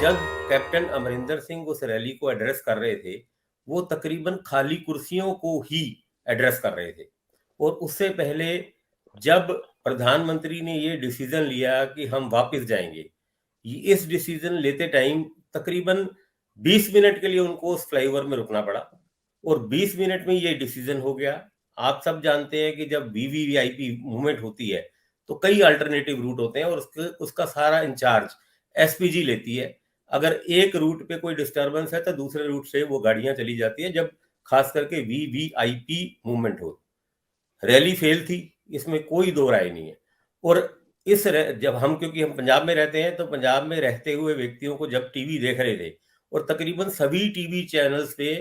जब कैप्टन अमरिंदर सिंह उस रैली को एड्रेस कर रहे थे, वो तकरीबन खाली कुर्सियों को ही एड्रेस कर रहे थे। और उससे पहले जब प्रधानमंत्री ने ये डिसीजन लिया कि हम वापस जाएंगे, इस डिसीजन लेते टाइम तकरीबन 20 मिनट के लिए उनको उस फ्लाईओवर में रुकना पड़ा और 20 मिनट में ये डिसीजन हो गया। आप सब जानते हैं कि जब वीवीवीआईपी मूवमेंट होती है तो कई अल्टरनेटिव रूट होते हैं और उसका सारा इंचार्ज एसपीजी लेती है। अगर एक रूट पे कोई डिस्टरबेंस है तो दूसरे रूट से वो गाड़ियां चली जाती है, जब खास करके वीवीआईपी मूवमेंट हो। रैली फेल थी, इसमें कोई दो राय नहीं है। और जब हम, क्योंकि हम पंजाब में रहते हैं, तो पंजाब में रहते हुए व्यक्तियों को जब टीवी देख रहे थे और तकरीबन सभी टीवी चैनल्स पे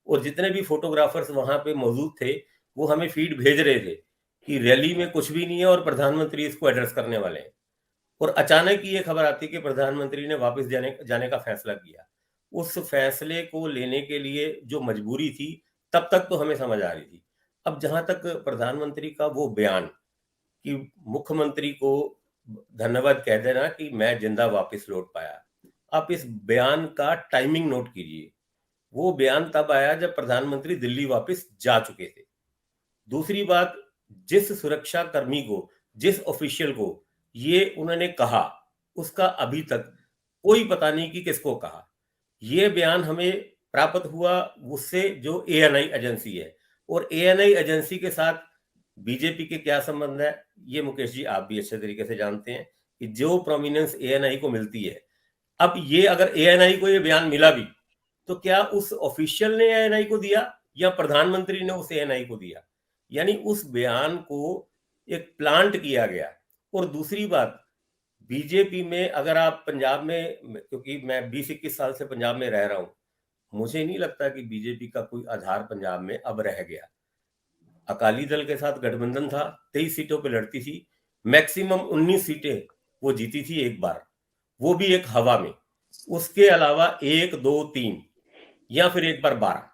और जितने भी फोटोग्राफर्स वहां पे मौजूद थे वो हमें फीड भेज रहे थे कि रैली में कुछ भी नहीं है और प्रधानमंत्री इसको एड्रेस करने वाले हैं। और अचानक ही ये खबर आती कि प्रधानमंत्री ने वापस जाने जाने का फैसला किया। उस फैसले को लेने के लिए जो मजबूरी थी, तब तक तो हमें समझ आ रही थी। अब जहां तक प्रधानमंत्री का वो बयान कि मुख्यमंत्री को धन्यवाद कह देना कि मैं जिंदा वापस लौट पाया, आप इस बयान का टाइमिंग नोट कीजिए। वो बयान तब आया जब प्रधानमंत्री दिल्ली वापस जा चुके थे। दूसरी बात, जिस सुरक्षा कर्मी को, जिस ऑफिशियल को ये उन्होंने कहा, उसका अभी तक कोई पता नहीं कि किसको कहा। ये बयान हमें प्राप्त हुआ उससे जो एएनआई एजेंसी है, और एएनआई एजेंसी के साथ बीजेपी के क्या संबंध है, ये मुकेश जी आप भी अच्छे तरीके से जानते हैं कि जो प्रोमिनेंस एएनआई को मिलती है। अब ये अगर एएनआई को ये बयान मिला भी, तो क्या उस ऑफिशियल ने एएनआई को दिया या प्रधानमंत्री ने उस एएनआई को दिया? यानी उस बयान को एक प्लांट किया गया। और दूसरी बात, बीजेपी में अगर आप पंजाब में, क्योंकि मैं 20-21 साल से पंजाब में रह रहा हूं, मुझे नहीं लगता कि बीजेपी का कोई आधार पंजाब में अब रह गया। अकाली दल के साथ गठबंधन था, 23 सीटों पे लड़ती थी, मैक्सिमम 19 सीटें वो जीती थी एक बार, वो भी एक हवा में। उसके अलावा 1, 2, 3 या फिर एक बार 12,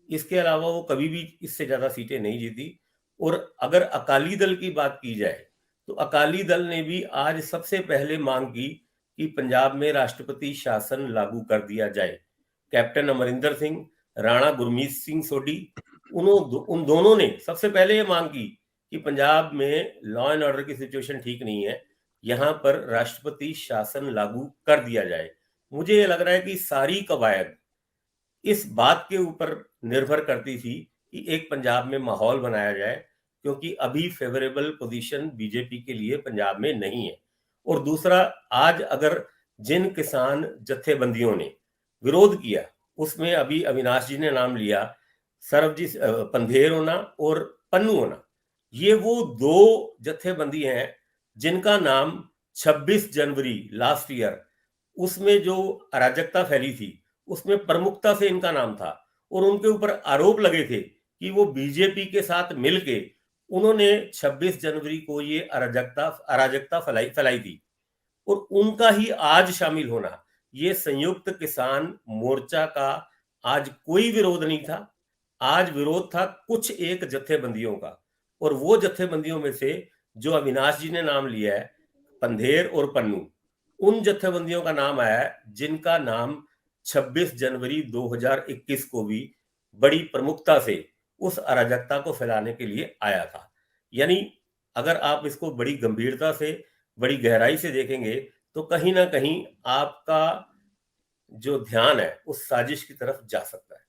इसके अलावा वो कभी भी इससे ज्यादा सीटें नहीं जीती। और अगर अकाली दल की बात की जाए तो अकाली दल ने भी आज सबसे पहले मांग की कि पंजाब में राष्ट्रपति शासन लागू कर दिया जाए। कैप्टन अमरिंदर सिंह, राणा गुरमीत सिंह सोडी, उन दोनों ने सबसे पहले ये मांग की कि पंजाब में लॉ एंड ऑर्डर की सिचुएशन ठीक नहीं है, यहां पर राष्ट्रपति शासन लागू कर दिया जाए। मुझे ये लग रहा है कि सारी कवायद इस बात के ऊपर निर्भर करती थी कि एक पंजाब में माहौल बनाया जाए, क्योंकि अभी फेवरेबल पोजीशन बीजेपी के लिए पंजाब में नहीं है। और दूसरा, आज अगर जिन किसान जत्थेबंदियों ने विरोध किया, उसमें अभी अविनाश जी ने नाम लिया, सरबजीत पंधेर होना और पन्नू होना, ये वो दो जत्थेबंदी हैं जिनका नाम 26 जनवरी लास्ट ईयर उसमें जो अराजकता फैली थी उसमें प्रमुखता से इनका नाम था। और उनके ऊपर आरोप लगे थे कि वो बीजेपी के साथ मिलके उन्होंने 26 जनवरी को ये अराजकता अराजकता फैलाई थी। और उनका ही आज शामिल होना, ये संयुक्त किसान मोर्चा का आज कोई विरोध नहीं था। आज विरोध था कुछ एक जत्थेबंदियों का, और वो जत्थेबंदियों में से जो अविनाश जी ने नाम लिया है, पंधेर और पन्नू, उन जत्थेबंदियों का नाम आया है जिनका नाम 26 जनवरी 2021 को भी बड़ी प्रमुखता से उस अराजकता को फैलाने के लिए आया था। यानी अगर आप इसको बड़ी गंभीरता से, बड़ी गहराई से देखेंगे तो कहीं ना कहीं आपका जो ध्यान है उस साजिश की तरफ जा सकता है।